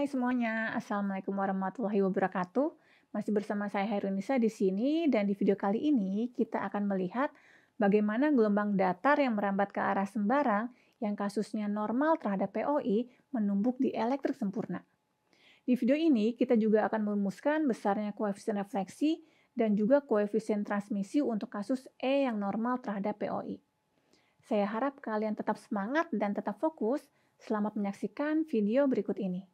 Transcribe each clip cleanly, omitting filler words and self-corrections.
Hai semuanya, Assalamualaikum warahmatullahi wabarakatuh. Masih bersama saya Hairunisa di sini dan di video kali ini kita akan melihat bagaimana gelombang datar yang merambat ke arah sembarang yang kasusnya normal terhadap POI menumbuk di elektrik sempurna. Di video ini kita juga akan merumuskan besarnya koefisien refleksi dan juga koefisien transmisi untuk kasus E yang normal terhadap POI. Saya harap kalian tetap semangat dan tetap fokus. Selamat menyaksikan video berikut ini.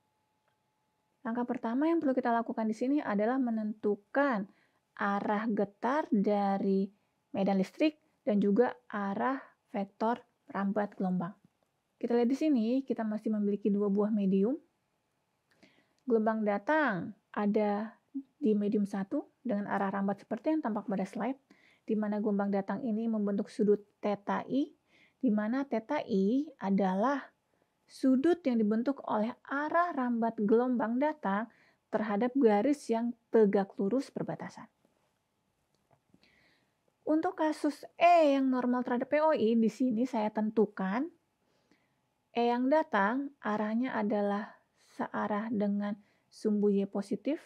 Langkah pertama yang perlu kita lakukan di sini adalah menentukan arah getar dari medan listrik dan juga arah vektor rambat gelombang. Kita lihat di sini, kita masih memiliki dua buah medium. Gelombang datang ada di medium 1 dengan arah rambat seperti yang tampak pada slide, di mana gelombang datang ini membentuk sudut theta I, di mana theta I adalah sudut yang dibentuk oleh arah rambat gelombang datang terhadap garis yang tegak lurus perbatasan. Untuk kasus E yang normal terhadap POI, di sini saya tentukan E yang datang arahnya adalah searah dengan sumbu Y positif,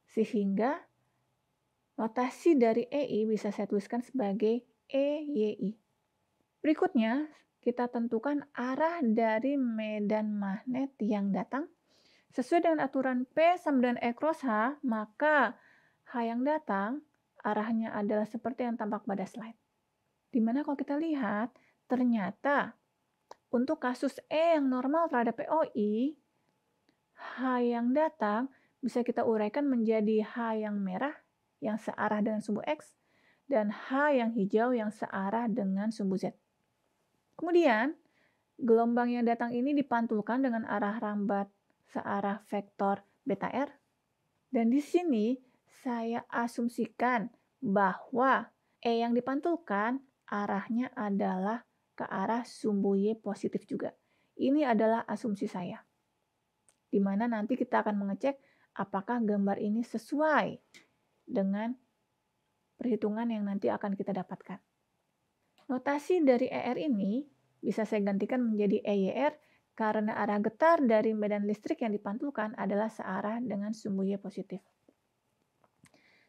sehingga notasi dari EI bisa saya tuliskan sebagai EYI. Berikutnya, kita tentukan arah dari medan magnet yang datang. Sesuai dengan aturan P sama dengan E cross H, maka H yang datang arahnya adalah seperti yang tampak pada slide. Dimana kalau kita lihat, ternyata untuk kasus E yang normal terhadap POI, H yang datang bisa kita uraikan menjadi H yang merah yang searah dengan sumbu X dan H yang hijau yang searah dengan sumbu Z. Kemudian, gelombang yang datang ini dipantulkan dengan arah rambat searah vektor beta R. Dan di sini saya asumsikan bahwa E yang dipantulkan arahnya adalah ke arah sumbu Y positif juga. Ini adalah asumsi saya. Di mana nanti kita akan mengecek apakah gambar ini sesuai dengan perhitungan yang nanti akan kita dapatkan. Notasi dari ER ini bisa saya gantikan menjadi EYR karena arah getar dari medan listrik yang dipantulkan adalah searah dengan sumbu Y positif.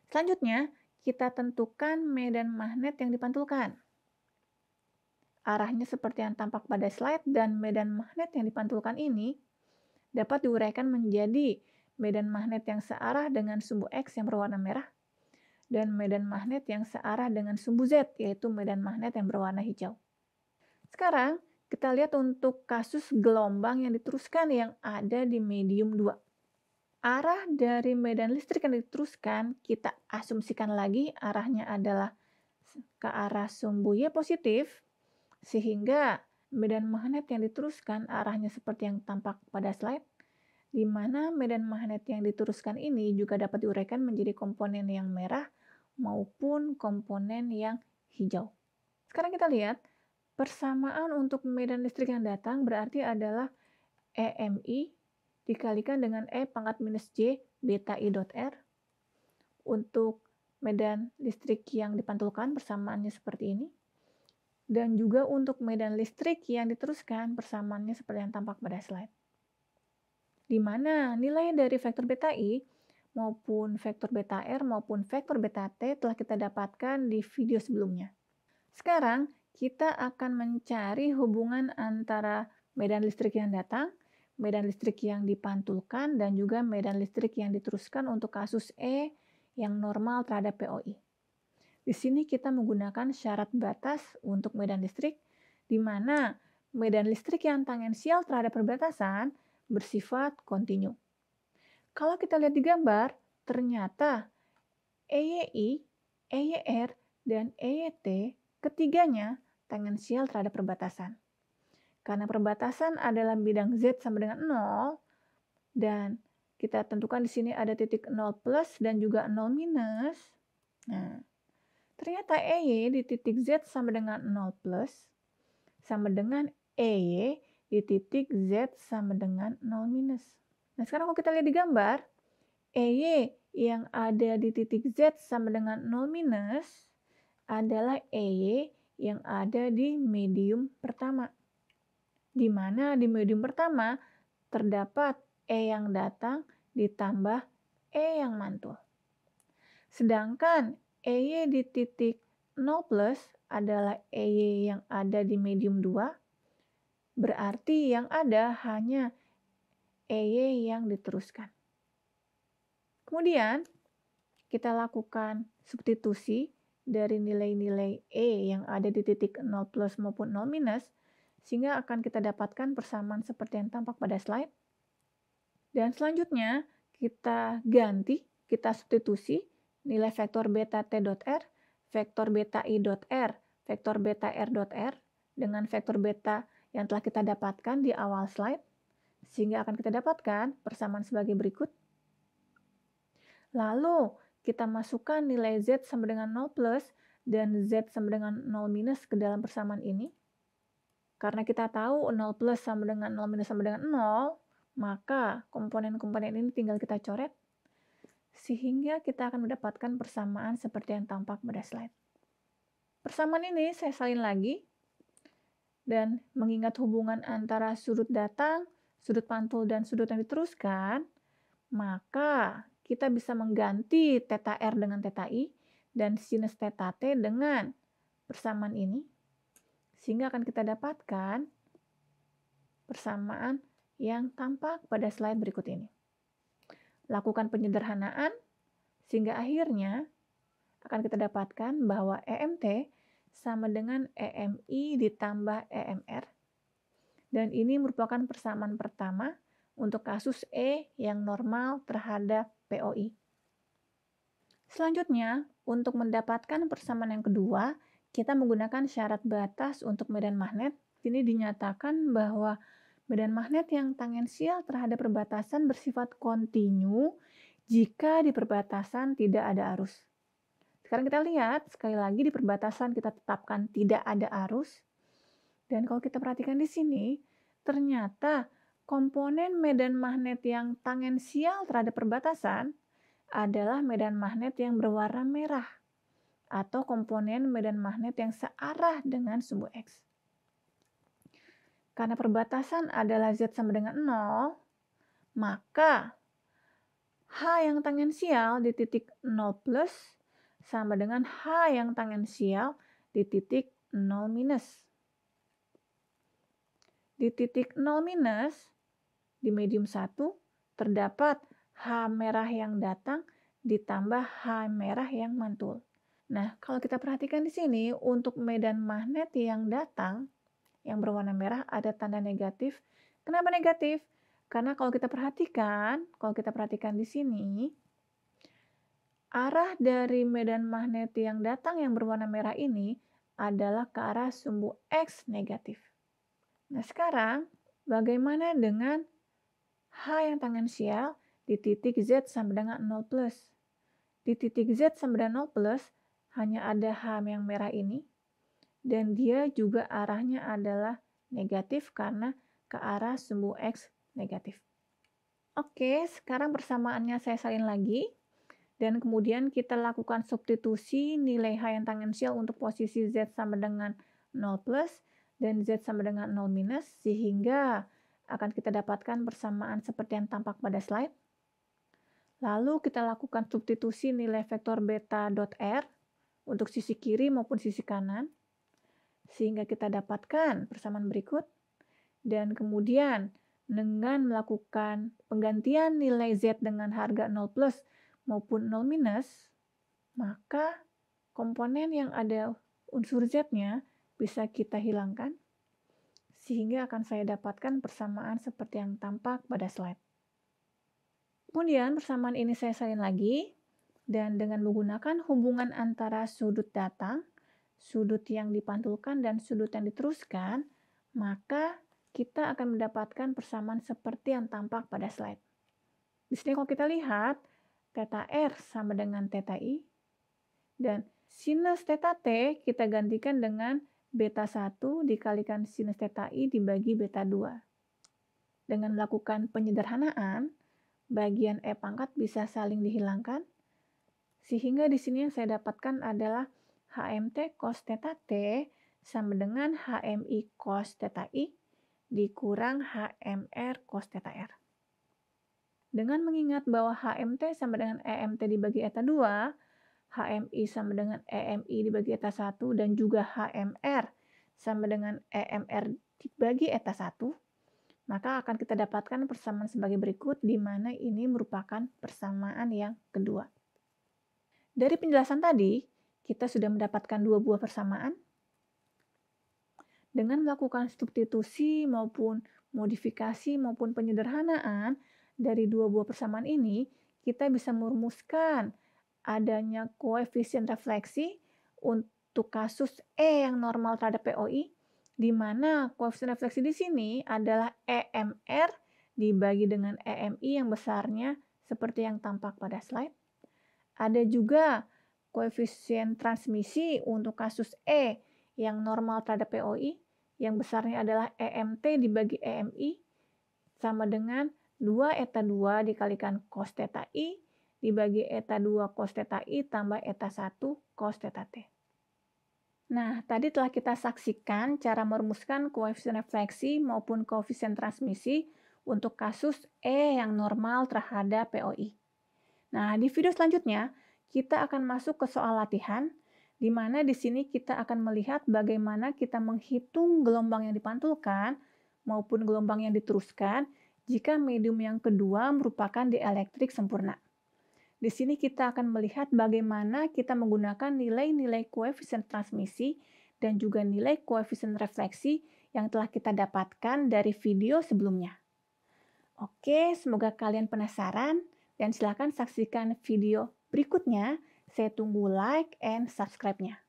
Selanjutnya, kita tentukan medan magnet yang dipantulkan. Arahnya seperti yang tampak pada slide dan medan magnet yang dipantulkan ini dapat diuraikan menjadi medan magnet yang searah dengan sumbu X yang berwarna merah dan medan magnet yang searah dengan sumbu Z, yaitu medan magnet yang berwarna hijau. Sekarang, kita lihat untuk kasus gelombang yang diteruskan yang ada di medium 2. Arah dari medan listrik yang diteruskan, kita asumsikan lagi arahnya adalah ke arah sumbu Y positif, sehingga medan magnet yang diteruskan arahnya seperti yang tampak pada slide, di mana medan magnet yang diteruskan ini juga dapat diuraikan menjadi komponen yang merah maupun komponen yang hijau. Sekarang kita lihat, persamaan untuk medan listrik yang datang berarti adalah EMI dikalikan dengan E pangkat minus J beta I dot R. Untuk medan listrik yang dipantulkan persamaannya seperti ini. Dan juga untuk medan listrik yang diteruskan persamaannya seperti yang tampak pada slide. Di mana nilai dari vektor beta I maupun vektor beta R maupun vektor beta T telah kita dapatkan di video sebelumnya. Sekarang kita akan mencari hubungan antara medan listrik yang datang, medan listrik yang dipantulkan, dan juga medan listrik yang diteruskan untuk kasus E yang normal terhadap POI. Di sini kita menggunakan syarat batas untuk medan listrik, di mana medan listrik yang tangensial terhadap perbatasan bersifat kontinu. Kalau kita lihat di gambar, ternyata EYI, EYR, dan EYT ketiganya tangensial terhadap perbatasan. Karena perbatasan adalah bidang Z sama dengan 0, dan kita tentukan di sini ada titik 0 plus dan juga 0 minus. Nah, ternyata EY di titik Z sama dengan 0 plus, sama dengan EY di titik Z sama dengan 0 minus. Nah, sekarang kalau kita lihat di gambar, EY yang ada di titik Z sama dengan 0 minus adalah EY yang ada di medium pertama. di mana di medium pertama terdapat E yang datang ditambah E yang mantul. Sedangkan EY di titik 0 plus adalah EY yang ada di medium 2, berarti yang ada hanya EY yang diteruskan. Kemudian, kita lakukan substitusi dari nilai-nilai E yang ada di titik 0 plus maupun 0 minus, sehingga akan kita dapatkan persamaan seperti yang tampak pada slide. Dan selanjutnya, kita substitusi nilai vektor beta t dot r, vektor beta i dot r, vektor beta r dot r dengan vektor beta yang telah kita dapatkan di awal slide, sehingga akan kita dapatkan persamaan sebagai berikut. Lalu, kita masukkan nilai Z sama dengan 0 plus dan Z sama dengan 0 minus ke dalam persamaan ini. Karena kita tahu 0 plus sama dengan 0 minus sama dengan 0, maka komponen-komponen ini tinggal kita coret, sehingga kita akan mendapatkan persamaan seperti yang tampak pada slide. Persamaan ini saya salin lagi, dan mengingat hubungan antara sudut datang, sudut pantul, dan sudut yang diteruskan, maka kita bisa mengganti theta r dengan theta i dan sinus theta t dengan persamaan ini, sehingga akan kita dapatkan persamaan yang tampak pada slide berikut ini. Lakukan penyederhanaan, sehingga akhirnya akan kita dapatkan bahwa EMT sama dengan EMI ditambah EMR. Dan ini merupakan persamaan pertama untuk kasus E yang normal terhadap POI. Selanjutnya, untuk mendapatkan persamaan yang kedua, kita menggunakan syarat batas untuk medan magnet. Ini dinyatakan bahwa medan magnet yang tangensial terhadap perbatasan bersifat kontinu jika di perbatasan tidak ada arus. Sekarang kita lihat, sekali lagi di perbatasan kita tetapkan tidak ada arus. Dan kalau kita perhatikan di sini, ternyata komponen medan magnet yang tangensial terhadap perbatasan adalah medan magnet yang berwarna merah atau komponen medan magnet yang searah dengan sumbu X. Karena perbatasan adalah Z sama dengan 0, maka H yang tangensial di titik 0 plus sama dengan H yang tangensial di titik 0 minus. Di titik 0 minus, di medium 1, terdapat H merah yang datang ditambah H merah yang mantul. Nah, kalau kita perhatikan di sini, untuk medan magnet yang datang, yang berwarna merah ada tanda negatif. Kenapa negatif? Karena kalau kita perhatikan di sini, arah dari medan magnet yang datang yang berwarna merah ini adalah ke arah sumbu X negatif. Nah, sekarang bagaimana dengan H yang tangensial di titik Z sama dengan 0 plus? Di titik Z sama dengan 0 plus, hanya ada H yang merah ini, dan dia juga arahnya adalah negatif karena ke arah sumbu X negatif. Oke, sekarang persamaannya saya salin lagi. Dan kemudian kita lakukan substitusi nilai H yang tangensial untuk posisi Z sama dengan 0 plus dan Z sama dengan 0 minus, sehingga akan kita dapatkan persamaan seperti yang tampak pada slide. Lalu kita lakukan substitusi nilai vektor beta dot R untuk sisi kiri maupun sisi kanan, sehingga kita dapatkan persamaan berikut. Dan kemudian dengan melakukan penggantian nilai Z dengan harga 0 plus maupun 0 minus, maka komponen yang ada unsur Z-nya bisa kita hilangkan, sehingga akan saya dapatkan persamaan seperti yang tampak pada slide. Kemudian persamaan ini saya salin lagi, dan dengan menggunakan hubungan antara sudut datang, sudut yang dipantulkan, dan sudut yang diteruskan, maka kita akan mendapatkan persamaan seperti yang tampak pada slide. Di sini kalau kita lihat, theta R sama dengan theta I, dan sinus theta T kita gantikan dengan beta 1 dikalikan sinus theta I dibagi beta 2. Dengan melakukan penyederhanaan, bagian E pangkat bisa saling dihilangkan, sehingga di sini yang saya dapatkan adalah HMT cos theta T sama dengan HMI cos theta I dikurang HMR cos theta R. Dengan mengingat bahwa HMT sama dengan EMT dibagi eta 2, HMI sama dengan EMI dibagi eta 1, dan juga HMR sama dengan EMR dibagi eta 1, maka akan kita dapatkan persamaan sebagai berikut, di mana ini merupakan persamaan yang kedua. Dari penjelasan tadi, kita sudah mendapatkan dua buah persamaan. Dengan melakukan substitusi maupun modifikasi maupun penyederhanaan dari dua buah persamaan ini, kita bisa merumuskan adanya koefisien refleksi untuk kasus E yang normal terhadap POI, di mana koefisien refleksi di sini adalah EMR dibagi dengan EMI yang besarnya seperti yang tampak pada slide. Ada juga koefisien transmisi untuk kasus E yang normal terhadap POI, yang besarnya adalah EMT dibagi EMI sama dengan 2 eta 2 dikalikan cos theta I dibagi eta 2 cos theta I tambah eta 1 cos theta T. Nah, tadi telah kita saksikan cara merumuskan koefisien refleksi maupun koefisien transmisi untuk kasus E yang normal terhadap POI. Nah, di video selanjutnya kita akan masuk ke soal latihan, di mana di sini kita akan melihat bagaimana kita menghitung gelombang yang dipantulkan maupun gelombang yang diteruskan jika medium yang kedua merupakan dielektrik sempurna. Di sini kita akan melihat bagaimana kita menggunakan nilai-nilai koefisien transmisi dan juga nilai koefisien refleksi yang telah kita dapatkan dari video sebelumnya. Oke, semoga kalian penasaran dan silakan saksikan video berikutnya. Saya tunggu like and subscribe-nya.